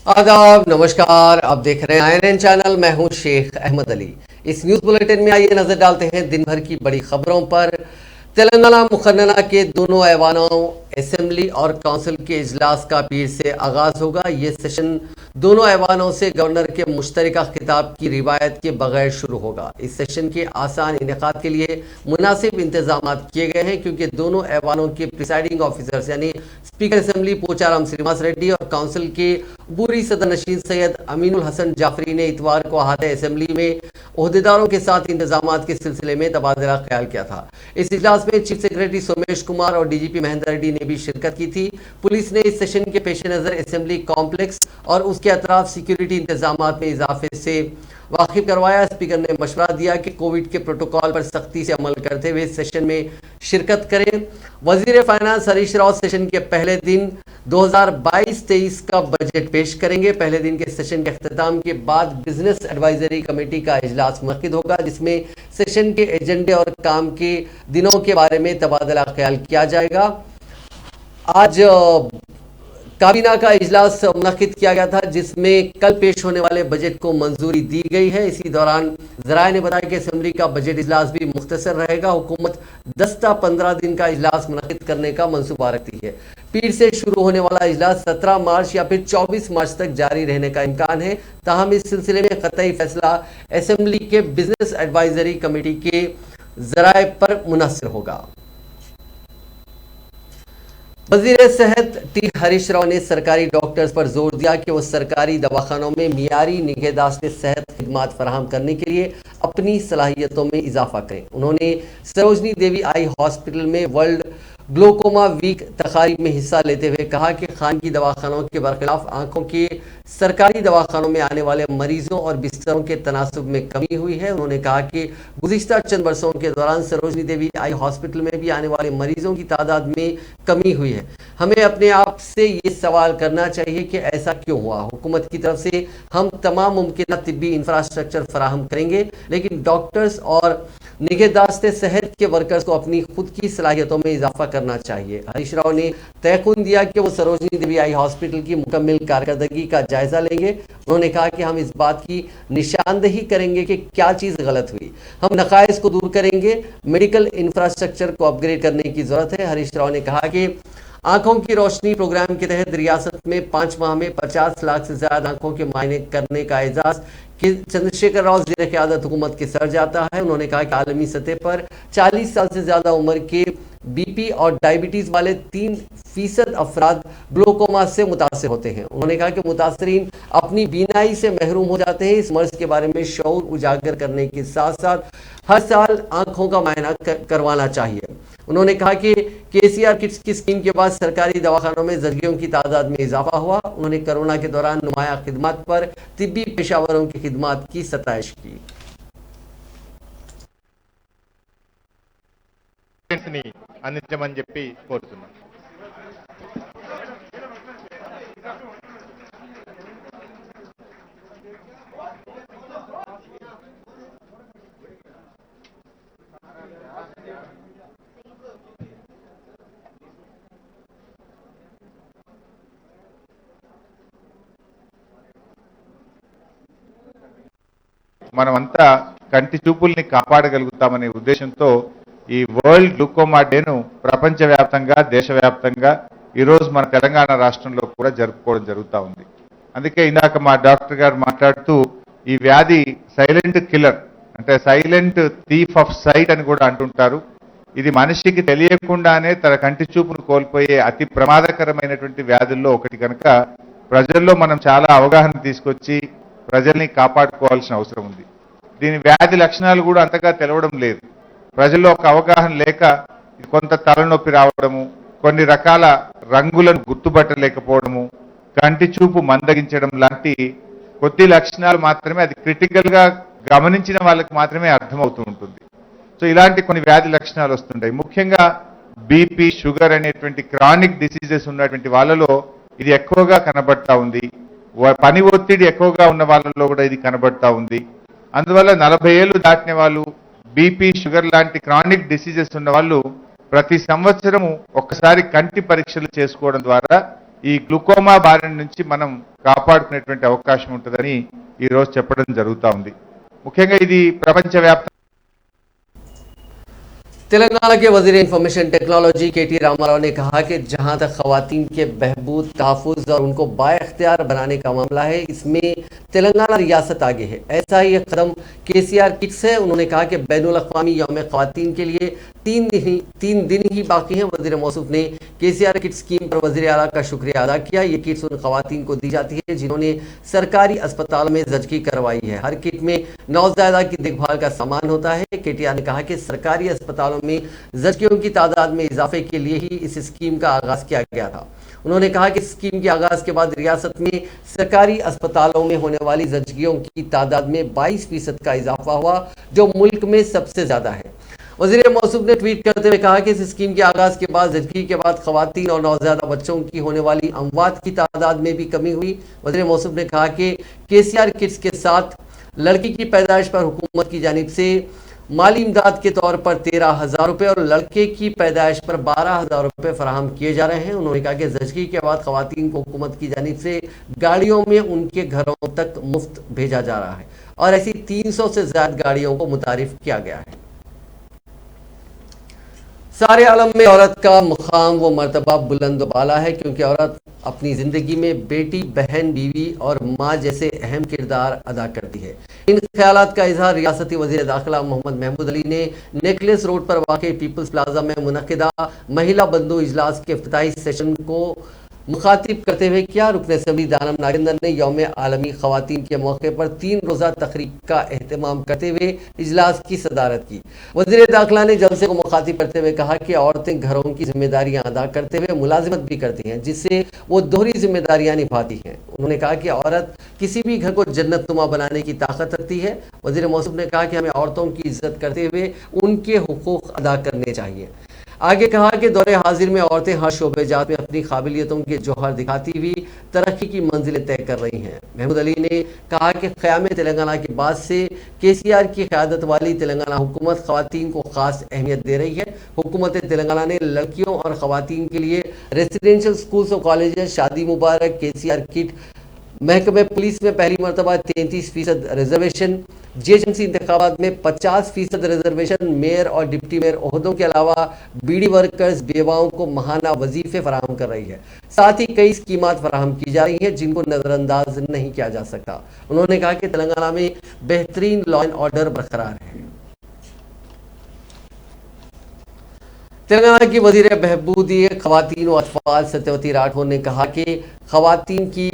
आदाब नमस्कार। आप देख रहे हैं आईएनएन चैनल। मैं हूं शेख अहमद अली। इस न्यूज बुलेटिन में आइए नजर डालते हैं दिन भर की बड़ी खबरों पर। तेलंगाना मुखन्ना के दोनों ऐवानों असेंबली और काउंसिल के इजलास का पीर से आगाज होगा। ये सेशन दोनों ऐवानों से गवर्नर के मुश्तरका खिताब की रिवायत के बगैर शुरू होगा। इस सेशन के आसान इनेकाद के लिए मुनासिब इंतजाम किए गए हैं, क्योंकि दोनों ऐवानों के प्रिसाइडिंग ऑफिसर्स यानी स्पीकर असेंबली पोचाराम श्रीनिवास रेड्डी और काउंसिल के बूरी सदर नशीन सैयद अमीनुल हसन जाफरी ने इतवार को अहाते असेंबली में ओहदेदारों के साथ इंतजाम के सिलसिले में तबादला ख्याल किया था। इस इजलास में चीफ सेक्रेटरी सोमेश कुमार और डीजीपी महेंद्र रेड्डी ने भी शिरकत की थी। पुलिस ने इस सेशन के पेश नजर असेंबली कॉम्प्लेक्स और उसके अतराफ सिक्योरिटी इंतजाम में इजाफे से वाकिफ करवाया। स्पीकर ने मशवरा दिया कि कोविड के प्रोटोकॉल पर सख्ती से अमल करते हुए सेशन में शिरकत करें। वजीर फाइनेंस हरीश राव सेशन के पहले दिन 2022-23 का बजट पेश करेंगे। पहले दिन के सेशन के अख्ताम के बाद बिजनेस एडवाइजरी कमेटी का इजलास मुनक्किद होगा, जिसमें सेशन के एजेंडे और काम के दिनों के बारे में तबादला ख्याल किया जाएगा। आज काबीना का इजलास मुनक्किद किया गया था, जिसमें कल पेश होने वाले बजट को मंजूरी दी गई है। इसी दौरान जराये ने बताया कि असेंबली का बजट इजलास भी मुख्तसर रहेगा। हुकूमत 10-15 दिन का इजलास मुनक्किद करने का मंसूबा रखती है। पीर से शुरू होने वाला इजलास 17 मार्च या फिर 24 मार्च तक जारी रहने का इम्कान है। ताहम इस सिलसिले में कतई फैसला असेंबली के बिजनेस एडवाइजरी कमेटी के जराये पर मुनहसर होगा। वजीर सेहत टी हरीश राव ने सरकारी डॉक्टर्स पर जोर दिया कि वो सरकारी दवाखानों में मियारी निगहदाश्त सेहत खिदमात फराहम करने के लिए अपनी सलाहियतों में इजाफा करें। उन्होंने सरोजनी देवी आई हॉस्पिटल में वर्ल्ड ग्लोकोमा वीक तकारीब में हिस्सा लेते हुए कहा कि खानगी दवाखानों के बरखिलाफ आंखों के सरकारी दवाखानों में आने वाले मरीजों और बिस्तरों के तनासब में कमी हुई है। उन्होंने कहा कि गुज़िश्ता चंद बरसों के दौरान सरोजनी देवी आई हॉस्पिटल में भी आने वाले मरीजों की तादाद में कमी हुई है। हमें अपने आप से ये सवाल करना चाहिए कि ऐसा क्यों हुआ। हुकूमत की तरफ से हम तमाम मुमकिन तिब्बी इंफ्रास्ट्रक्चर फराहम करेंगे, लेकिन डॉक्टर्स और निगहदाश्त सेहत के वर्कर्स को अपनी खुद की सलाहियतों में इजाफा करना चाहिए। हरीश राव ने तयकुन दिया कि वो सरोजनी देवी आई हॉस्पिटल की मुकम्मल कारकर्दगी का जायजा लेंगे। उन्होंने कहा कि हम इस बात की निशानदही करेंगे कि क्या चीज़ गलत हुई, हम नकाइस को दूर करेंगे। मेडिकल इंफ्रास्ट्रक्चर को अपग्रेड करने की जरूरत है। हरीश राव ने कहा कि आंखों की रोशनी प्रोग्राम के तहत रियासत में 5 माह में 50 लाख से ज्यादा आंखों के मायने करने का एजाज कि चंद्रशेखर राव ज़ेर क़यादत हुकूमत के सर जाता है। उन्होंने कहा कि आलमी सतह पर 40 साल से ज़्यादा उम्र के बीपी और डायबिटीज़ वाले 3% अफराद ग्लोकोमा से मुतासर होते हैं। उन्होंने कहा कि मुतासरीन अपनी बीनाई से महरूम हो जाते हैं। इस मर्ज के बारे में शऊर उजागर करने के साथ साथ हर साल आंखों का मायना करवाना चाहिए। उन्होंने कहा कि केसीआर किट्स की स्कीम के बाद सरकारी दवाखानों में जरियों की तादाद में इजाफा हुआ। उन्होंने कोरोना के दौरान नुमाया खिदमत पर तिब्बी पेशावरों की खिदमत की सताइश की। అందించమని చెప్పి కోరుతున్నాం. మనమంతా కంటి చూపుల్ని కాపాడగలుగుతామనే ఉద్దేశంతో ఈ వరల్డ్ గ్లూకోమా డేను ప్రపంచవ్యాప్తంగా దేశవ్యాప్తంగా ఈరోజు మన తెలంగాణ రాష్ట్రంలో కూడా జరుపుకోవడం జరుగుతూ ఉంది. అందుకే ఇందాక మా డాక్టర్ గారు మాట్లాడుతూ ఈ వ్యాధి సైలెంట్ కిల్లర్ అంటే సైలెంట్ థీఫ్ ఆఫ్ సైట్ అని కూడా అంటుంటారు. ఇది మనిషికి తెలియకుండానే తన కంటి చూపును కోల్పోయే అతి ప్రమాదకరమైనటువంటి వ్యాధుల్లో ఒకటి కనుక ప్రజల్లో మనం చాలా అవగాహన తీసుకొచ్చి ప్రజల్ని కాపాడుకోవాల్సిన అవసరం ఉంది. దీని వ్యాధి లక్షణాలు కూడా అంతగా తెలవడం లేదు. ప్రజల్లో ఒక అవగాహన లేక కొంత తలనొప్పి రావడము, కొన్ని రకాల రంగులను గుర్తుపట్టలేకపోవడము, కంటి చూపు మందగించడం లాంటి కొద్ది లక్షణాలు మాత్రమే అది క్రిటికల్ గా గమనించిన వాళ్ళకి మాత్రమే అర్థమవుతూ ఉంటుంది. సో ఇలాంటి కొన్ని వ్యాధి లక్షణాలు వస్తుంటాయి. ముఖ్యంగా బీపీ, షుగర్ అనేటువంటి క్రానిక్ డిసీజెస్ ఉన్నటువంటి వాళ్ళలో ఇది ఎక్కువగా కనబడతా ఉంది. పని ఒత్తిడి ఎక్కువగా ఉన్న వాళ్ళలో కూడా ఇది కనబడతా ఉంది. అందువల్ల 40 ఏళ్ళు దాటిన వాళ్ళు, బీపీ, షుగర్ లాంటి క్రానిక్ డిసీజెస్ ఉన్న వాళ్ళు ప్రతి సంవత్సరము ఒక్కసారి కంటి పరీక్షలు చేసుకోవడం ద్వారా ఈ గ్లూకోమా బారి నుంచి మనం కాపాడుకునేటువంటి అవకాశం ఉంటుందని ఈ రోజు చెప్పడం జరుగుతూ ఉంది. ముఖ్యంగా ఇది ప్రపంచవ్యాప్తంగా तेलंगाना के वजीर इंफॉर्मेशन टेक्नोलॉजी केटी रामाराव ने कहा कि जहां तक खवातीन के बहबूद, तहफ़्फ़ुज़ और उनको बाइख्तियार बनाने का मामला है, इसमें तेलंगाना रियासत आगे है। ऐसा ही एक कदम KCR किट्स है। उन्होंने कहा कि बैनुल अक़वामी यौम ख़वातीन के लिए 3 दिन ही बाकी हैं। वज़ीर मौसूफ ने KCR किट स्कीम पर वज़ीर आला का शुक्रिया अदा किया। ये किट्स उन ख़वातीन को दी जाती है जिन्होंने सरकारी अस्पताल में ज़चगी करवाई है। हर किट में नौज़ायदा की देखभाल का सामान होता है। KTR ने कहा कि सरकारी अस्पतालों में ज़चगियों की तादाद में इजाफे के लिए ही इस स्कीम का आगाज किया गया था। उन्होंने कहा कि स्कीम के आगाज के बाद रियासत में सरकारी अस्पतालों में होने वाली ज़चगियों की तादाद में 22% का इजाफा हुआ, जो मुल्क में सबसे ज्यादा है। वज़ीर मौसूफ ने ट्वीट करते हुए कहा कि इस स्कीम के आगाज के बाद ज़चगी के बाद खवातीन और नौज़ायदा बच्चों की होने वाली अमवात की तादाद में भी कमी हुई। वज़ीर मौसूफ ने कहा कि KCR किट्स के साथ लड़की की पैदाइश पर हुकूमत की जानिब से माली इमदाद के तौर पर 13,000 रुपये और लड़के की पैदाइश पर 12,000 रुपये फराहम किए जा रहे हैं। उन्होंने कहा कि ज़चगी के बाद खवातीन को हुकूमत की जानिब से गाड़ियों में उनके घरों तक मुफ्त भेजा जा रहा है और ऐसी 300 से ज्यादा गाड़ियों को मुतारिफ किया गया है। सारे आलम में औरत का मुकाम व मर्तबा बुलंद बाला है, क्योंकि औरत अपनी ज़िंदगी में बेटी, बहन, बीवी और माँ जैसे अहम किरदार अदा करती है। इन ख्यालात का इजहार रियासती वज़ीर दाखिला मोहम्मद महमूद अली ने नेकलेस रोड पर वाक़ पीपल्स प्लाजा में मुनक़िदा महिला बंधु इजलास के इफ्तिताही सेशन को मुखातिब करते हुए किया। रुकन असम्बली दानम नागेंद्र ने यौम आलमी ख़वातीन के मौके पर 3 रोज़ा तकरीब का एहतमाम करते हुए इजलास की सदारत की। वज़ीर दाखिला ने जलसे को मुखातिब करते हुए कहा कि औरतें घरों की जिम्मेदारियां अदा करते हुए मुलाजिमत भी करती हैं, जिससे वो दोहरी जिम्मेदारियां निभाती हैं। उन्होंने कहा कि औरत किसी भी घर को जन्नतनुमा बनाने की ताकत रखती है। वज़ीर मौसूफ ने कहा कि हमें औरतों की इज्जत करते हुए उनके हुकूक अदा करने चाहिए। आगे कहा कि दौरे हाजिर में औरतें हर शोबेजात में अपनी काबिलियतों के जौहर दिखाती हुई तरक्की की मंजिलें तय कर रही हैं। महमूद अली ने कहा कि क़याम तेलंगाना के बाद से KCR की क़यादत वाली तेलंगाना हुकूमत ख़वातीन को ख़ास अहमियत दे रही है। हुकूमत तेलंगाना ने लड़कियों और ख़वातीन के लिए रेसिडेंशियल स्कूल्स और कॉलेज, शादी मुबारक, KCR किट, महकमे पुलिस में पहली मरतबा 33% रिजर्वेशन, GHMC इंतखाबात में 50% रिजर्वेशन, मेयर और डिप्टी मेयर ओहदों के अलावा बीडी वर्कर्स, बेवाओं को माहाना वजीफे फराहम कर रही है। साथ ही कई स्कीमात फराहम की जा रही हैं जिनको नज़रअंदाज नहीं किया जा सकता। उन्होंने कहा कि तेलंगाना में बेहतरीन लॉ एंड ऑर्डर बरकरार है। तेलंगाना की वजीर बहबूदी ख़वातीन व अतफाल सत्यवती राठौर ने कहा कि ख़वातीन की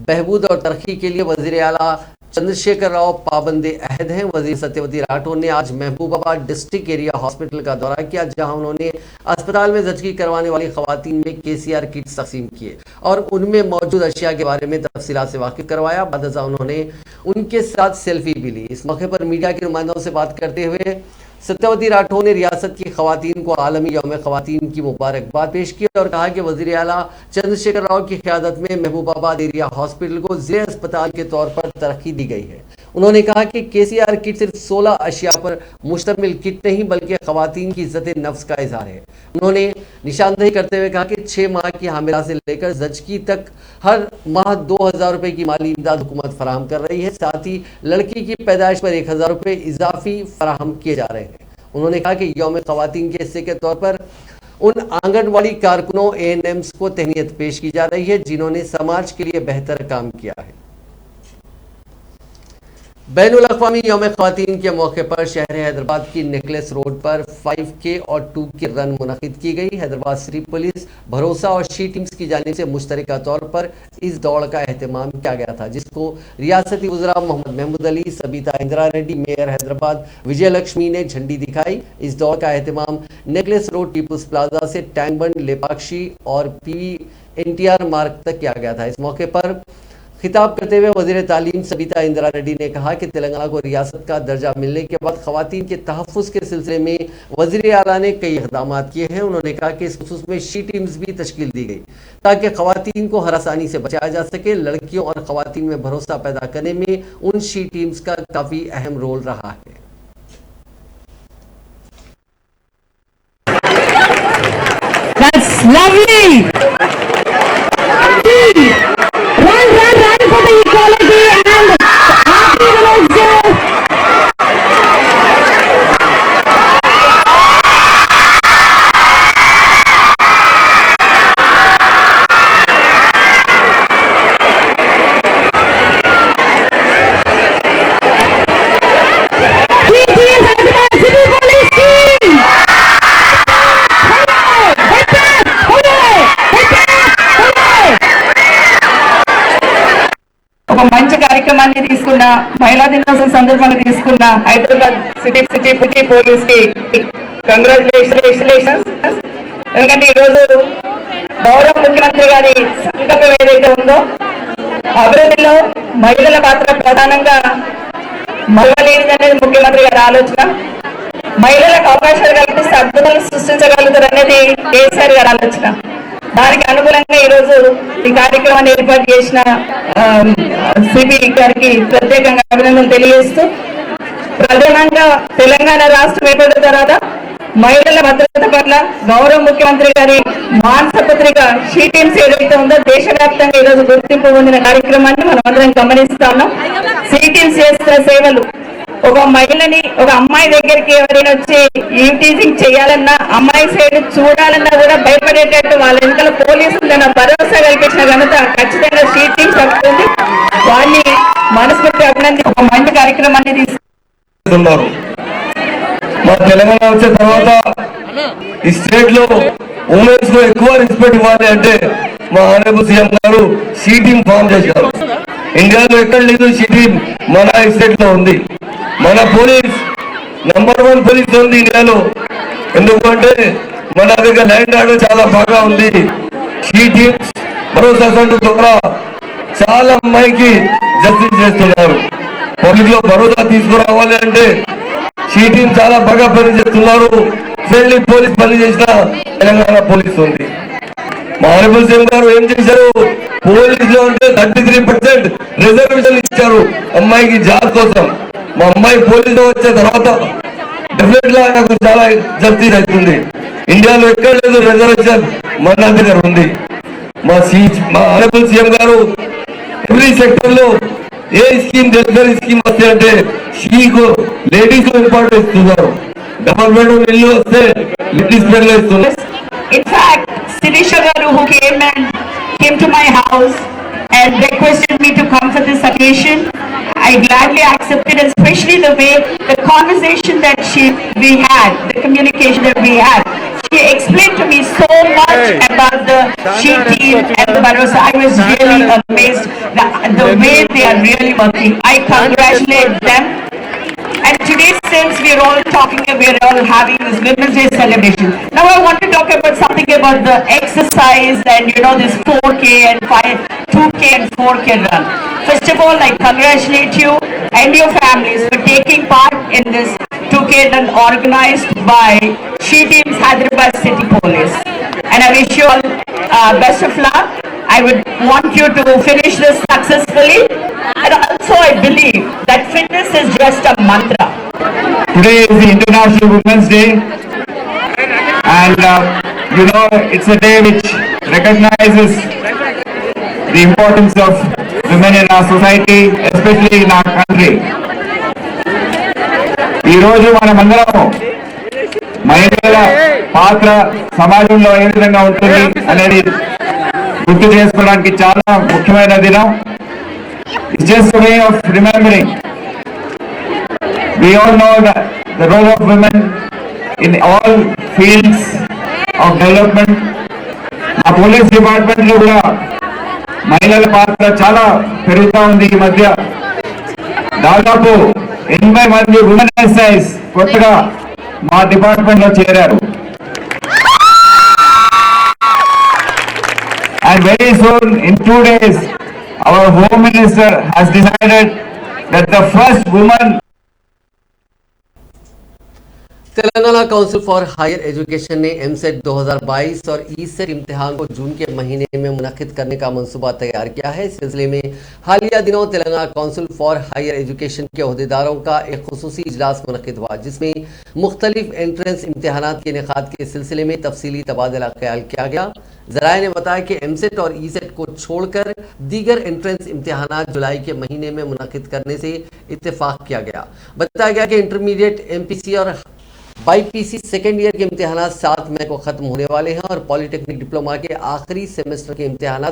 बहबूद और तरक्की के लिए वज़ीर आला चंद्रशेखर राव पाबंदे अहद हैं। वज़ीर सत्यवती राठौर ने आज महबूबाबाद डिस्ट्रिक्ट एरिया हॉस्पिटल का दौरा किया, जहां उन्होंने अस्पताल में ज़चगी करवाने वाली ख़वातीन में KCR किट्स तक़सीम किए और उनमें मौजूद अशिया के बारे में तफसीलात से वाकिफ करवाया। बाद उन्होंने उनके साथ सेल्फी भी ली। इस मौके पर मीडिया के नुमाइंदों से बात करते हुए सत्यवती राठौर ने रियासत की ख़वातीन को आलमी यौम ख़वातीन की मुबारकबाद पेश की और कहा कि वज़ीर आला चंद्रशेखर राव की क़यादत में महबूबाबाद एरिया हॉस्पिटल को ज़ेर अस्पताल के तौर पर तरक्की दी गई है। उन्होंने कहा कि KCR किट सिर्फ 16 अशिया पर मुश्तमिल किट नहीं बल्कि ख़वातीन की इज़्ज़त नफ्स का इज़हार है। उन्होंने निशानदेही करते हुए कहा कि 6 माह की हामिला से लेकर ज़चगी तक हर माह 2,000 रुपये की माली इमदाद हुकूमत फराहम कर रही है। साथ ही लड़की की पैदाइश पर 1,000 रुपये इजाफी फराहम किए जा रहे हैं। उन्होंने कहा कि यौम ख़वातीन के हिस्से के तौर पर उन आंगनवाड़ी कारकुनों ANMs को तहनीत पेश की जा रही है जिन्होंने समाज के लिए बेहतर काम किया है। बैनुल अक़वामी यौम ख़वातीन के मौके पर शहर हैदराबाद की नेकलेस रोड पर 5K और 2K रन मुनक़िद की गई। हैदराबाद सिटी पुलिस, भरोसा और शी टीम्स की जानिब से मुश्तरका तौर पर इस दौड़ का एहतमाम किया गया था, जिसको रियासती वज़रा मोहम्मद महमूद अली, सबीता इंदिरा रेड्डी, मेयर हैदराबाद विजय लक्ष्मी ने झंडी दिखाई। इस दौड़ का एहतमाम नेकलेस रोड पीपल्स प्लाजा से टैंक बंड, लेपाक्षी और PVNTR मार्ग तक किया गया था। इस मौके पर खिताब करते हुए वज़ीर तालीम सबीता इंदिरा रेड्डी ने कहा कि तेलंगाना को रियासत का दर्जा मिलने के बाद ख़वातीन के तहफ़्फ़ुज़ के सिलसिले में वज़ीर आला ने कई इक़दाम किए हैं। उन्होंने कहा कि इस खुसूस में शी टीम्स भी तश्कील दी गई ताकि ख़वातीन को हर आसानी से बचाया जा सके। लड़कियों और ख़वातीन में भरोसा पैदा करने में उन शी टीम्स का काफ़ी अहम रोल रहा है। That's lovely! మంచి కార్యక్రమాన్ని తీసుకున్న మహిళా దినోత్సవం సందర్భంగా తీసుకున్న హైదరాబాద్ సిటీ పోలీస్ కి కంగ్రాచులేషన్స్. ఎందుకంటే ఈరోజు గౌరవ ముఖ్యమంత్రి గారి సంకల్పం ఏదైతే ఉందో అభివృద్ధిలో మహిళల పాత్ర ప్రధానంగా మరవలేనిదనేది ముఖ్యమంత్రి గారి ఆలోచన. మహిళలకు అవకాశాలు కల్పిస్తే అద్భుతాలు సృష్టించగలుగుతారు అనేది కేసీఆర్ గారి ఆలోచన. దానికి అనుగుణంగా ఈరోజు ఈ కార్యక్రమాన్ని ఏర్పాటు చేసిన సిబి గారికి ప్రత్యేకంగా అభినందనలు తెలియజేస్తూ, ప్రధానంగా తెలంగాణ రాష్ట్రం ఏర్పడిన తర్వాత మహిళల భద్రత పట్ల గౌరవ ముఖ్యమంత్రి గారి మానస పత్రిక షీ టీమ్స్ ఏదైతే ఉందో దేశవ్యాప్తంగా ఈరోజు గుర్తింపు పొందిన కార్యక్రమాన్ని మనం అందరం గమనిస్తా ఉన్నాం. షీ టీమ్స్ చేస్తున్న సేవలు, ఒక మహిళని ఒక అమ్మాయి దగ్గరికి ఎవరైనా వచ్చి ఈవ్టీజింగ్ చేయాలన్నా, అమ్మాయి సైడ్ చూడాలన్నా కూడా భయపడేటట్టు వాళ్ళ వెనకాల పోలీసులు భరోసా కల్పించిన ఘనత ఖచ్చితంగా షీ టీమ్స్ అవుతుంది. వాళ్ళని మనస్ఫూర్తి అభినందించి ఒక మంచి కార్యక్రమాన్ని తీసుకున్నారు. మా తెలంగాణ వచ్చిన తర్వాత ఈ స్టేట్ లో ఉమెన్స్ లో ఎక్కువ రెస్పెక్ట్ ఇవ్వాలి అంటే మా ఆనరబుల్ సీఎం గారు షీ టీమ్ ఫామ్ చేశారు. ఇండియాలో ఎక్కడ లేదు షీ టీమ్, మన స్టేట్ లో ఉంది. మన పోలీస్ నంబర్ 1 పోలీస్ ఉంది ఇండియాలో. ఎందుకంటే మన దగ్గర ల్యాండ్ ఆర్డర్ చాలా బాగా ఉంది. షీ టీమ్స్ భరోసా సెంటర్ ద్వారా చాలా అమ్మాయికి జస్టిస్ చేస్తున్నారు. పబ్లిక్ లో భరోసా తీసుకురావాలి అంటే షీ టీమ్ చాలా బాగా పనిచేస్తున్నారు. ఫ్రెండ్లీ పోలీస్ పని చేసిన తెలంగాణ పోలీస్ ఉంది. మా ఆనరబుల్ సీఎం గారు ఏం చేశారు, పోలీస్ లో అంటే 33% రిజర్వేషన్ ఇచ్చారు అమ్మాయికి జాబ్ కోసం. మా అమ్మాయి పోలీస్ లో వచ్చే తర్వాత డెఫినెట్ గా నాకు చాలా జస్టిస్ అవుతుంది. ఇండియాలో ఎక్కడ లేదు రిజర్వేషన్, మన దగ్గర ఉంది. మా ఆనరబుల్ సీఎం గారు ఎవ్రీ సెక్టర్ లో ఏ స్కీమ్ వెల్ఫేర్ స్కీమ్ వస్తే అంటే షీకు లేడీస్ లో ఇంపార్టెన్స్ ఇస్తున్నారు. డబుల్ బెడ్రూమ్ ఇల్లు వస్తే లేడీస్ పేర్లో ఇస్తున్నారు. In fact, Sirisha Garu, who came to my house and requested me to come for this occasion, I gladly accepted, especially the way the conversation that we had, the communication that we had. She explained to me so much about the She team and the Bharosa. I was really amazed the way they are really working. I congratulate them. And today, since we're all having this Women's Day celebration, now I want to talk about something about the exercise and this 4K and 2K and 4K run. First of all, I congratulate you and your families for taking part in this 2K run organized by She Teams Hyderabad City Police. And I wish you all best of luck. I would want you to finish this successfully. And also I believe that fitness is just a mantra. Today is the International Women's Day, and it's a day which recognizes the importance of women in our society, especially in our country. ఈ రోజు మనమందరం మహిళల పాత్ర సమాజంలో ఏ విధంగా ఉంటుంది అనేది గుర్తు చేసుకోవడానికి చాలా ముఖ్యమైన దినం. It's just a way of remembering. We all know that the role of women in all fields of development. ఆ పోలీస్ డిపార్ట్మెంట్ లో కూడా మహిళల పాత్ర చాలా పెరుగుతూ ఉంది. ఈ మధ్య దాదాపు 80 మంది ఉమెన్ ఎస్ఐస్ కొత్తగా మా డిపార్ట్మెంట్ లో చేరారు. And very soon, in 2 days, our Home Minister has decided that the first woman Telangana Council for Higher Education ने एमसेट 2022 और ई-सेट इम्तिहान को जून के महीने में मुनक्किद करने का मंसूबा तैयार किया है। इस सिलसिले में हालिया दिनों Telangana Council for Higher Education के अहदेदारों का एक खुसूसी इजलास मुनक्किद हुआ, जिसमें मुख्तलिफ एंट्रेंस इम्तिहानात के इनेकाद के सिलसिले में तफसीली तबादला ख्याल किया गया। ज़राए ने बताया कि एमसेट और ई-सेट को छोड़कर दीगर एंट्रेंस इम्तिहानात जुलाई के महीने में मुनक्किद करने से इत्तेफाक किया गया। बताया गया कि इंटरमीडिएट, एमपीसी और बाईपीसी सेकेंड ईयर के इम्तिहान 7 मई को खत्म होने वाले हैं और पॉलिटेक्निक डिप्लोमा के आखिरी सेमेस्टर के इम्तिहान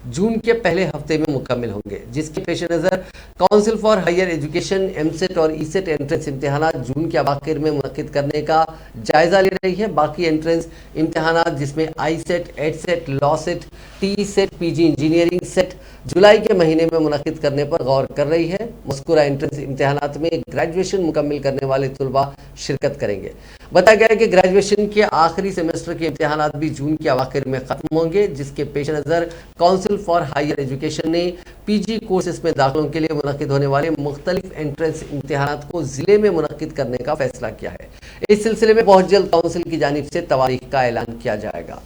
जून के पहले हफ्ते में मुकम्मल होंगे, जिसके पेश नज़र Council for Higher Education EAMCET और ईसेट एंट्रेंस इम्तिहान जून के आखिर में मुनक्किद करने का जायजा ले रही है। बाकी एंट्रेंस इम्तिहान जिसमें ICET, EdCET, LAWCET, TSET, PG engineering CET जुलाई के महीने में मुनक्किद करने पर गौर कर रही है। मज़कूरा एंट्रेंस इम्तिहानात में ग्रेजुएशन मुकम्मल करने वाले तुलबा शिरकत करेंगे। बताया गया है कि ग्रेजुएशन के आखिरी सेमेस्टर के इम्तिहानात भी जून के आखिर में खत्म होंगे, जिसके पेश नज़र काउंसिल फॉर हायर एजुकेशन ने पीजी कोर्सेज में दाखिलों के लिए मुनक्किद होने वाले मुख्तलिफ एंट्रेंस इम्तिहानात को ज़िले में मुनक्किद करने का फैसला किया है। इस सिलसिले में बहुत जल्द काउंसिल की जानिब से तवारीख का ऐलान किया जाएगा।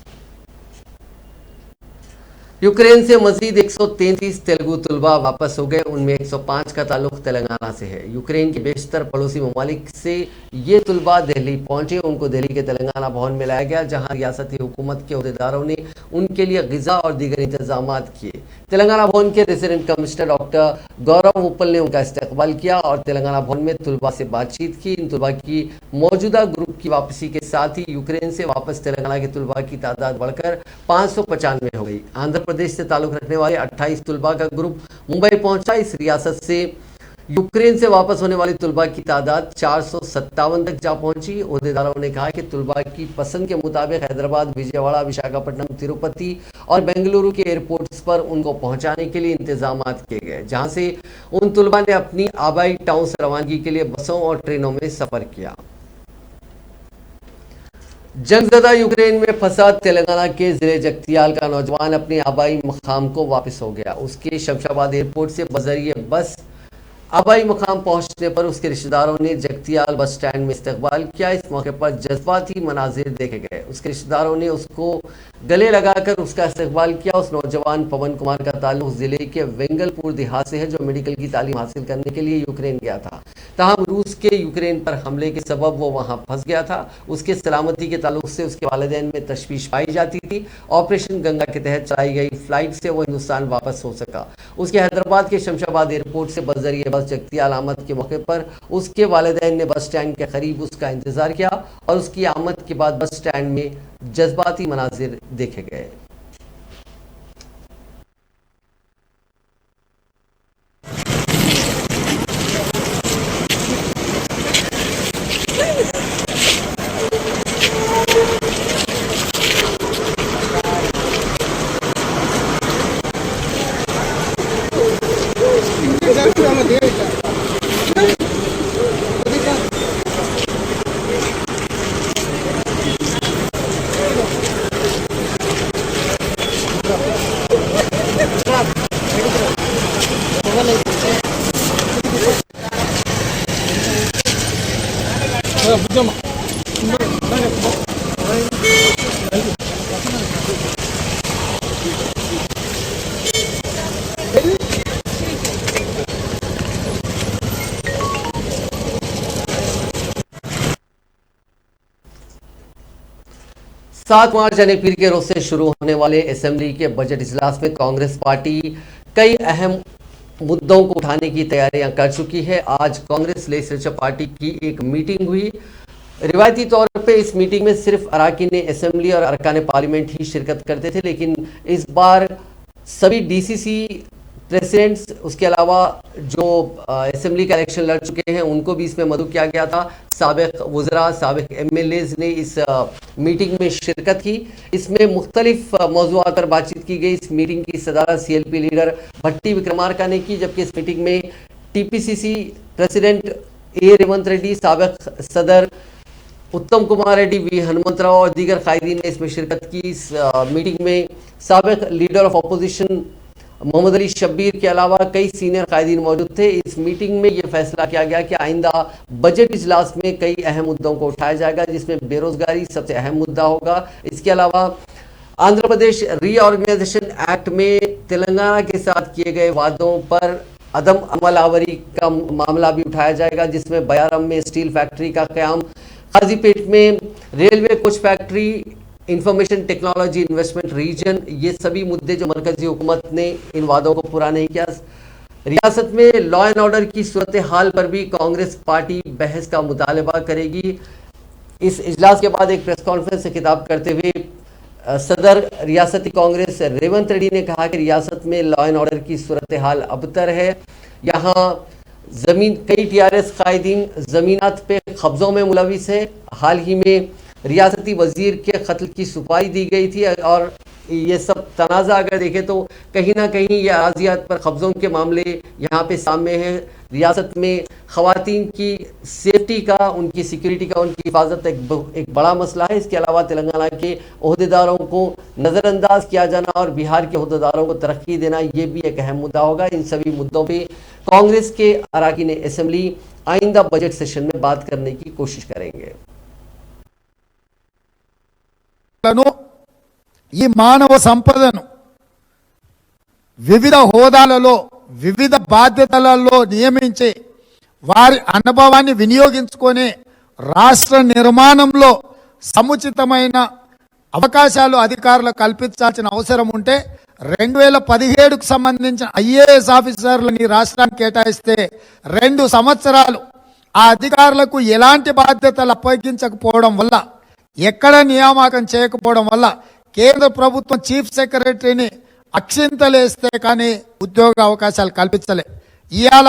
यूक्रेन से मजीद 133 तेलुगु तुलबा वापस हो गए, उनमें 105 का ताल्लुक तेलंगाना से है। यूक्रेन के बेशतर पड़ोसी ममालिक से ये तुलबा दिल्ली पहुंचे। उनको दिल्ली के तेलंगाना भवन में लाया गया, जहां रियासती हुकूमत के अहदेदारों ने उनके लिए ग़िज़ा और दीगर इंतजाम किए। तेलंगाना भवन के रेजिडेंट कमिश्नर डॉक्टर गौरव उपल ने उनका इस्तकबाल किया और तेलंगाना भवन में तुलबा से बातचीत की। इन तुलबा की मौजूदा ग्रुप की वापसी के साथ ही यूक्रेन से वापस तेलंगाना के तुलबा की तादाद बढ़कर 595 हो गई। आंध्र प्रदेश से ताल्लुक रखने वाले 28 तुलबा का ग्रुप मुंबई पहुंचा। इस रियासत से यूक्रेन से वापस होने वाली तुलबा की तादाद 457 तक जा पहुंची। अहदेदारों ने कहा कि तुलबा की पसंद के मुताबिक हैदराबाद, विजयवाड़ा, विशाखापट्टनम, तिरुपति और बेंगलुरु के एयरपोर्ट्स पर उनको पहुंचाने के लिए इंतजाम किए गए, जहां से उन तुलबा ने अपनी आबाई टाउन से रवानगी के लिए बसों और ट्रेनों में सफर किया। जंगज़दा यूक्रेन में फंसा तेलंगाना के जिले जगतियाल का नौजवान अपने आबाई मकाम को वापस हो गया। उसके शमशाबाद एयरपोर्ट से बजरिए बस आबाई मकाम पहुंचने पर उसके रिश्तेदारों ने जगतियाल बस स्टैंड में इस्तकबाल किया। इस मौके पर जज्बाती मनाजिर देखे गए। उसके रिश्तेदारों ने उसको गले लगाकर उसका इस्तकबाल किया। उस नौजवान पवन कुमार का ताल्लुक जिले के वेंगलपुर देहात से है, जो मेडिकल की तालीम हासिल करने के लिए यूक्रेन गया था। ताहम रूस के यूक्रेन पर हमले के सबब वो वहां फंस गया था। उसके सलामती के ताल्लुक से उसके वालिदैन में तशवीश पाई जाती थी। ऑपरेशन गंगा के तहत चलाई गई फ्लाइट से वो हिंदुस्तान वापस हो सका। उसके हैदराबाद के शमशाबाद एयरपोर्ट से बजरिए बस जगतियाल आमद के मौके पर उसके वालिदैन ने बस स्टैंड के करीब उसका इंतजार किया और उसकी आमद के बाद बस स्टैंड में जज्बाती मनाजिर देखे गए। सात मार्च यानी पीर के रोज से शुरू होने वाले असेंबली के बजट इजलास में कांग्रेस पार्टी कई अहम मुद्दों को उठाने की तैयारियां कर चुकी है। आज कांग्रेस लेजिस्लेचर पार्टी की एक मीटिंग हुई। रिवायती तौर पे इस मीटिंग में सिर्फ अरकान असेंबली और अरकान पार्लियामेंट ही शिरकत करते थे, लेकिन इस बार सभी डीसीसी प्रेसिडेंट्स, उसके अलावा जो असेंबली का इलेक्शन लड़ चुके हैं उनको भी इसमें मदऊ किया गया था। साबिक वज़रा, साबिक एमएलएज ने इस मीटिंग में शिरकत की। इसमें मुख्तलिफ मौज़ूआत पर बातचीत की गई। इस मीटिंग की सदारत सीएलपी लीडर भट्टी विक्रमार्का ने की, जबकि इस मीटिंग में टीपीसीसी प्रेसिडेंट ए रेवंत रेड्डी, साबिक सदर उत्तम कुमार रेड्डी, वी हनुमंतराव और दीगर कायदीन ने इसमें शिरकत की। इस मीटिंग में साबिक leader of opposition Mohammed Ali Shabbir के अलावा कई सीनियर कायदीन मौजूद थे। इस मीटिंग में यह फैसला किया गया कि आइंदा बजट इजलास में कई अहम मुद्दों को उठाया जाएगा, जिसमें बेरोजगारी सबसे अहम मुद्दा होगा। इसके अलावा आंध्र प्रदेश रीऑर्गेनाइजेशन एक्ट में तेलंगाना के साथ किए गए वादों पर अदम अमल आवरी का मामला भी उठाया जाएगा, जिसमें बयारम में स्टील फैक्ट्री का क़याम, काजीपेट में railway coach factory, information technology investment region, ये सभी मुद्दे जो मरकजी हुकूमत ने इन वादों को पूरा नहीं किया। रियासत में लॉ एंड ऑर्डर की सूरत हाल पर भी कांग्रेस पार्टी बहस का मुतालबा करेगी। इस इजलास के बाद एक प्रेस कॉन्फ्रेंस से खिताब करते हुए सदर रियासती कांग्रेस रेवंत रेड्डी ने कहा कि रियासत में लॉ एंड ऑर्डर की सूरत हाल अबतर है। यहाँ जमीन कई टीआरएस कायदीन जमीनात पे कब्जों में मुलविस है। हाल ही में रियासती वजीर के कत्ल की सुपारी दी गई थी और ये सब तनाज़ा अगर देखें तो कहीं ना कहीं ये अराजियात पर कब्ज़ों के मामले यहाँ पे सामने हैं। रियासत में ख़वातीन की सेफ्टी का, उनकी सिक्योरिटी का, उनकी हिफाजत एक बड़ा मसला है। इसके अलावा तेलंगाना के ओहदेदारों को नज़रअंदाज किया जाना और बिहार के ओहदेदारों को तरक्की देना, ये भी एक अहम मुद्दा होगा। इन सभी मुद्दों पर कांग्रेस के अरकान असेंबली आइंदा बजट सेशन में बात करने की कोशिश करेंगे। ఈ మానవ సంపదను వివిధ హోదాలలో వివిధ బాధ్యతలలో నియమించి వారి అనుభవాన్ని వినియోగించుకొని రాష్ట్ర నిర్మాణంలో సముచితమైన అవకాశాలు అధికారులకు కల్పించాల్సిన అవసరం ఉంటే 2017కు సంబంధించిన ఐఏఎస్ ఆఫీసర్లని రాష్ట్రానికి కేటాయిస్తే 2 సంవత్సరాలు ఆ అధికారులకు ఎలాంటి బాధ్యతలు అప్పగించకపోవడం వల్ల, ఎక్కడ నియామకం చేయకపోవడం వల్ల కేంద్ర ప్రభుత్వం చీఫ్ సెక్రటరీని అక్షింతలేస్తే కానీ ఉద్యోగ అవకాశాలు కల్పించలే. ఇవాళ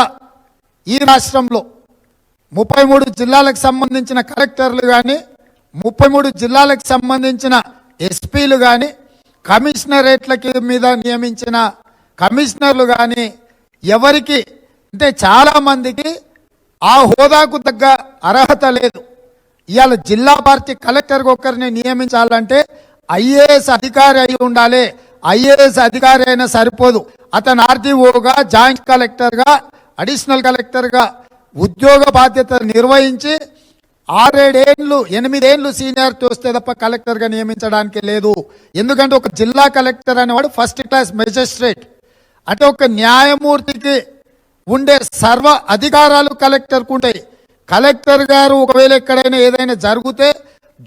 ఈ రాష్ట్రంలో 33 జిల్లాలకు సంబంధించిన కలెక్టర్లు కానీ, 33 జిల్లాలకు సంబంధించిన ఎస్పీలు కానీ, కమిషనరేట్లకి మీద నియమించిన కమిషనర్లు కానీ ఎవరికి అంటే చాలా మందికి ఆ హోదాకు తగ్గ అర్హత లేదు. ఇవాళ జిల్లా పార్టీ కలెక్టర్కి ఒక్కరిని నియమించాలంటే ఐఏఎస్ అధికారి అయి ఉండాలి. ఐఏఎస్ అధికారి అయినా సరిపోదు, అతను ఆర్టీఓగా, జాయింట్ కలెక్టర్గా, అడిషనల్ కలెక్టర్గా ఉద్యోగ బాధ్యత నిర్వహించి 8 ఏళ్ళు సీనియారిటీ వస్తే తప్ప కలెక్టర్గా నియమించడానికి లేదు. ఎందుకంటే ఒక జిల్లా కలెక్టర్ అనేవాడు ఫస్ట్ క్లాస్ మెజిస్ట్రేట్, అంటే ఒక న్యాయమూర్తికి ఉండే సర్వ అధికారాలు కలెక్టర్కు ఉంటాయి. కలెక్టర్ గారు ఒకవేళ ఎక్కడైనా ఏదైనా జరిగితే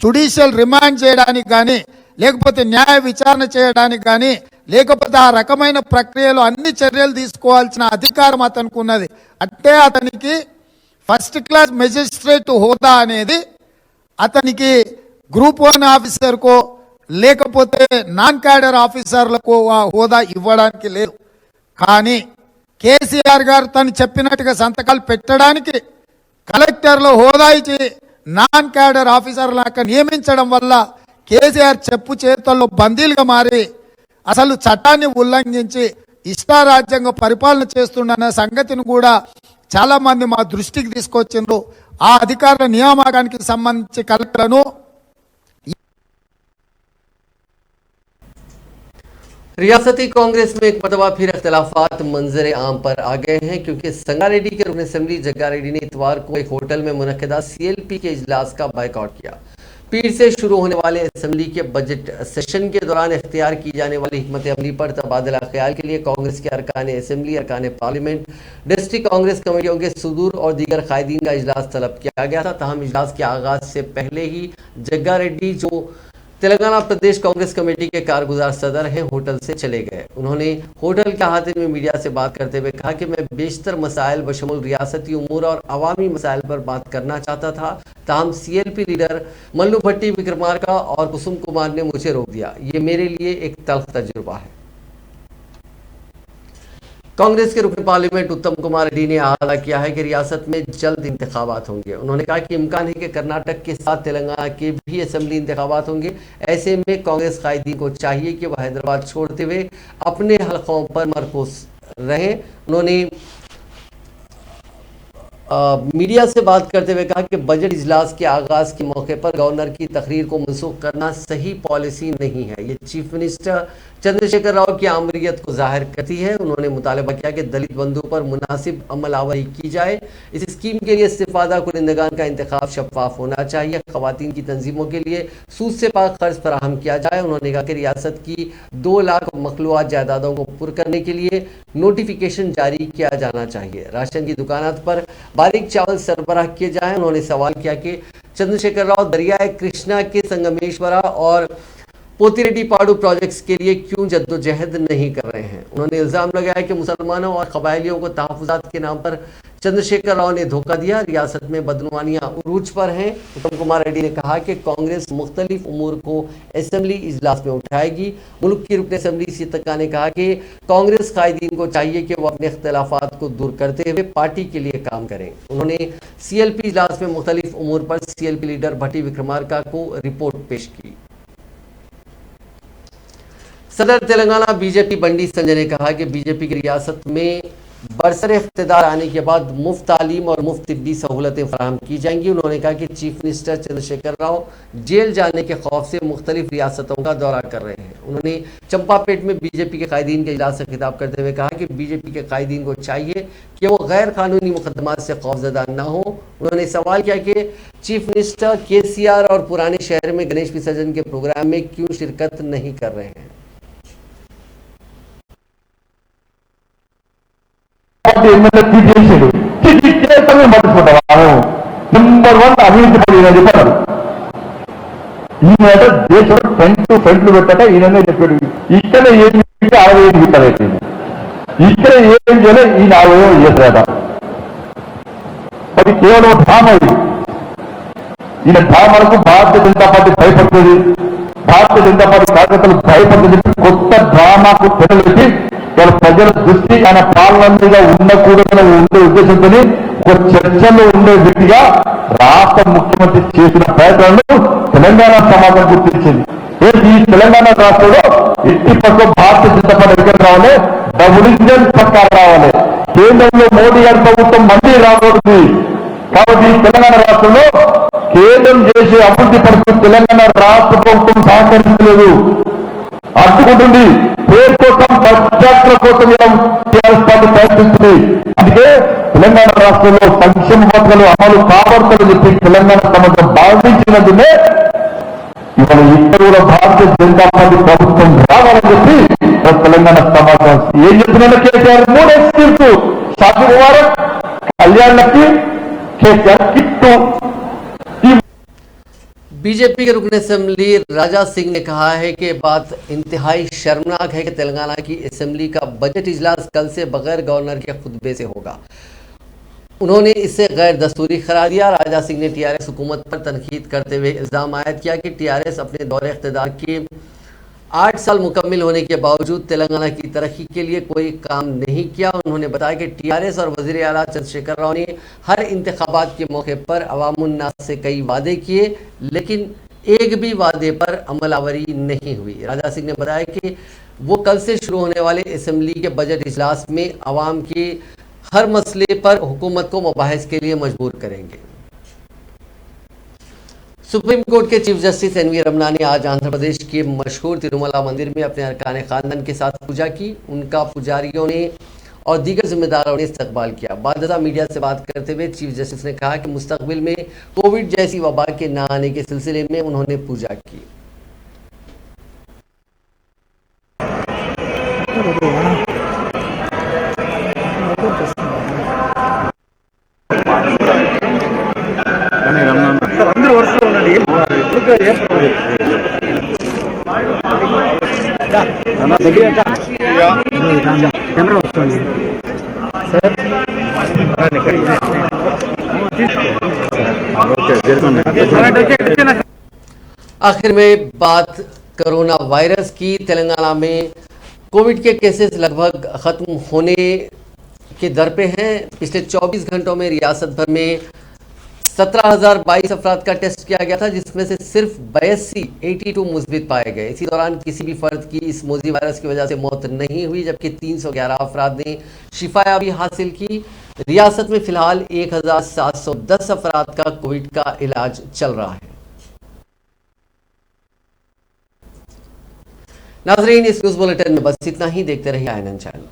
జుడిషియల్ రిమాండ్ చేయడానికి కానీ, లేకపోతే న్యాయ విచారణ చేయడానికి కానీ, లేకపోతే ఆ రకమైన ప్రక్రియలో అన్ని చర్యలు తీసుకోవాల్సిన అధికారం అతనికి ఉన్నది. అంటే అతనికి ఫస్ట్ క్లాస్ మెజిస్ట్రేట్ హోదా అనేది అతనికి గ్రూప్ 1 ఆఫీసర్కో లేకపోతే నాన్ క్యాడర్ ఆఫీసర్లకు ఆ హోదా ఇవ్వడానికి లేదు. కానీ కేసీఆర్ గారు తను చెప్పినట్టుగా సంతకాలు పెట్టడానికి కలెక్టర్లో హోదా ఇచ్చి నాన్ క్యాడర్ ఆఫీసర్లకు నియమించడం వల్ల కేసీఆర్ చెప్పు చేతుల్లో బందీలుగా మారి అసలు చట్టాన్ని ఉల్లంఘించి ఇష్టారాజ్యంగా పరిపాలన చేస్తుండన్న సంగతిని కూడా చాలా మంది మా దృష్టికి తీసుకొచ్చిండ్రు. ఆ అధికారుల నియామకానికి సంబంధించి కలెక్టర్లను रियासती कांग्रेस में एक मरतबा फिर अख्तिलाफात मंजर आम पर आ गए हैं, क्योंकि संगारेड्डी के रुकन असेंबली जग्गारेड्डी ने इतवार को एक होटल में मुनक्किदा CLP के इजलास का बायकॉट किया। पीर से शुरू होने वाले असेंबली के बजट सेशन के दौरान इख्तियार की जाने वाली हिकमत अमली पर तबादला ख्याल के लिए कांग्रेस के अरकान असेंबली, अरकान पार्लियामेंट, डिस्ट्रिक्ट कांग्रेस कमेटियों के सदूर और दीगर कायदीन का इजलास तलब किया गया था। तहम इजलास के आगाज से पहले ही जग्गारेड्डी, जो तेलंगाना प्रदेश कांग्रेस कमेटी के कारगुजार सदर हैं, होटल से चले गए। उन्होंने होटल के अहाते में मीडिया से बात करते हुए कहा कि मैं बेशतर मसाइल बशमुल रियासती उमूर और अवामी मसाइल पर बात करना चाहता था, ताहम CLP लीडर मल्लू भट्टी विक्रमार्का और कुसुम कुमार ने मुझे रोक दिया। ये मेरे लिए एक तल्ख तजुर्बा है। कांग्रेस के रुकन पार्लियामेंट उत्तम कुमार रेड्डी ने आगाह किया है कि रियासत में जल्द इंतखाबात होंगे। उन्होंने कहा कि इम्कान है कि कर्नाटक के साथ तेलंगाना के भी असेंबली इंतखाबात होंगे। ऐसे में कांग्रेस कायदीन को चाहिए कि वह हैदराबाद छोड़ते हुए अपने हलकों पर मरकूज रहें। उन्होंने मीडिया से बात करते हुए कहा कि बजट इजलास के आगाज के मौके पर गवर्नर की तकरीर को मनसूख करना सही पॉलिसी नहीं है। ये चीफ मिनिस्टर चंद्रशेखर राव की आमरीयत को जाहिर करती है। उन्होंने मुतालबा किया कि दलित बंधु पर मुनासिब अमल आवरी की जाए। इस स्कीम के लिए इस्तिफादा कुनिंदगान का इंतखाब शफाफ होना चाहिए। खवातीन की तंजीमों के लिए सूद से पाक खर्च फराहम किया जाए। उन्होंने कहा कि रियासत की 2 लाख मखलूआत जायदादों को पुर करने के लिए नोटिफिकेशन जारी किया जाना चाहिए। राशन की दुकानात पर बारीक चावल सरबराह किए जाए। उन्होंने सवाल किया कि चंद्रशेखर राव दरियाए कृष्णा के संगमेश्वरा और पोतिरेड्डी पाड़ू प्रोजेक्ट्स के लिए क्यों जद्दोजहद नहीं कर रहे हैं। उन्होंने इल्जाम लगाया कि मुसलमानों और कबायलियों को तहफ़्फ़ुज़ात के नाम पर चंद्रशेखर राव ने धोखा दिया। रियासत में बदनुमानियां उरूज पर हैं। उत्तम कुमार रेड्डी ने कहा कि कांग्रेस मुख्तलिफ उमूर को असेंबली इजलास में उठाएगी। मुल्क की रुकन असेंबली सीतक्का ने कहा कि कांग्रेस कायदीन को चाहिए कि वो अपने इख्तलाफात को दूर करते हुए पार्टी के लिए काम करें। उन्होंने CLP इजलास में मुख्तलिफ उमूर पर CLP लीडर भट्टी विक्रमार्का को रिपोर्ट पेश की। सदर तेलंगाना बीजेपी बंडी संजय ने कहा कि बीजेपी की रियासत में बरसर इख्तिदार आने के बाद मुफ्त तालीम और मुफ्त तिब्बी सहूलतें फराहम की जाएंगी। उन्होंने कहा कि चीफ मिनिस्टर चंद्रशेखर राव जेल जाने के खौफ से मुख्तलिफ रियासतों का दौरा कर रहे हैं। उन्होंने चंपापेट में बीजेपी के कायदीन के इजलास से खिताब करते हुए कहा कि बीजेपी के कायदीन को चाहिए कि वो गैर कानूनी मुकदमात से खौफजदा न हो। उन्होंने सवाल किया कि चीफ मिनिस्टर KCR और पुराने शहर में गणेश विसर्जन के प्रोग्राम में क्यों शिरकत नहीं कर रहे हैं। నెంబర్ 1 అభివృద్ధి పడిన చెప్పారు. ఈ మాట దేశంలో ఫ్రంట్లు పెట్టట ఈయననే చెప్పాడు. ఇక్కడ ఏమి 65 పెట్టారైతే ఇక్కడ ఏం చేయాలి ఈ 40 చేశారట. అది కేవలం డ్రామా. ఈయన డ్రామాలకు భారతీయ జనతా పార్టీ భయపడుతుంది. భారతీయ జనతా పార్టీ కార్యకర్తలు భయపడుతుంది. కొత్త డ్రామాకు తెరలేసి ప్రజల దృష్టి ఆయన పాలన మీద ఉండకూడదని ఉండే ఉద్దేశంతో ఒక చర్చలో ఉండే వ్యక్తిగా రాష్ట్ర ముఖ్యమంత్రి చేసిన ప్రయత్నాలను తెలంగాణ సమాజం గుర్తించింది. ఈ తెలంగాణ రాష్ట్రంలో 80% భారతీయ జనతా పార్టీ ఎక్కడ రావాలి, డబుల్ ఇంజన్ సర్కార్ రావాలి. కేంద్రంలో మోడీ గారి ప్రభుత్వం మళ్ళీ రాబోతుంది. కాబట్టి తెలంగాణ రాష్ట్రంలో కేంద్రం చేసే అభివృద్ధి పరిస్థితి తెలంగాణ రాష్ట్ర ప్రభుత్వం సహకరించలేదు, అడ్డుకుంటుంది. పేరు కోసం ప్రత్యేకతల కోసం టీఆర్ఎస్ పార్టీ ప్రయత్నిస్తుంది. అందుకే తెలంగాణ రాష్ట్రంలో సంక్షేమ పథకాలు అమలు కాబడతారని చెప్పి తెలంగాణ సమాజం భావించినందునే ఇవాళ ఇక్కడ కూడా భారతీయ జనతా పార్టీ ప్రభుత్వం రావాలని చెప్పి తెలంగాణ సమాజం ఏం చెప్తున్నా KCR 3 excuse Shaadi Mubarak, Kalyan Lakshmi, KCR kit. BJP के रुकन असेंबली राजा सिंह ने कहा है कि बात इंतहाई शर्मनाक है कि तेलंगाना की असेंबली का बजट इजलास कल से बगैर गवर्नर के खुतबे से होगा। उन्होंने इसे गैर दस्तूरी करार दिया। राजा सिंह ने TRS हुकूमत पर तनकीद करते हुए इल्ज़ाम आयद किया कि TRS अपने दौरे इख्तिदार के 8 साल मुकम्मिल होने के बावजूद तेलंगाना की तरक्की के लिए कोई काम नहीं किया। उन्होंने बताया कि TRS और वज़ीर आला चंद्रशेखर राव ने हर इंतखाबात के मौके पर अवामुन्नास से कई वादे किए, लेकिन एक भी वादे पर अमलावरी नहीं हुई। राजा सिंह ने बताया कि वो कल से शुरू होने वाले असेंबली के बजट इजलास में अवाम के हर मसले पर हुकूमत को मुबाहिस के लिए मजबूर करेंगे। सुप्रीम कोर्ट के चीफ जस्टिस NV रमना ने आज आंध्र प्रदेश के मशहूर तिरुमला मंदिर में अपने अरकान खानदान के साथ पूजा की। उनका पुजारियों ने और दीगर जिम्मेदारों ने इस्तकबाल किया। बाद मीडिया से बात करते हुए चीफ जस्टिस ने कहा कि मुस्तकबिल में कोविड जैसी वबा के न आने के सिलसिले में उन्होंने पूजा की। आखिर में बात कोरोना वायरस की। तेलंगाना में कोविड के केसेस लगभग ख़त्म होने के दर पे हैं। पिछले 24 घंटों में रियासत भर में 17,022 अफराद का टेस्ट किया गया था, जिसमें से सिर्फ 82 मुस्बित पाए गए। इसी दौरान किसी भी फर्द की इस मोजी वायरस की वजह से मौत नहीं हुई, जबकि 311 अफराद ने शिफायाबी हासिल की। रियासत में फिलहाल 1,710 अफराद का कोविड का इलाज चल रहा है। नाजरीन, इस न्यूज़ बुलेटिन में बस इतना ही। देखते रहिए INN चैनल।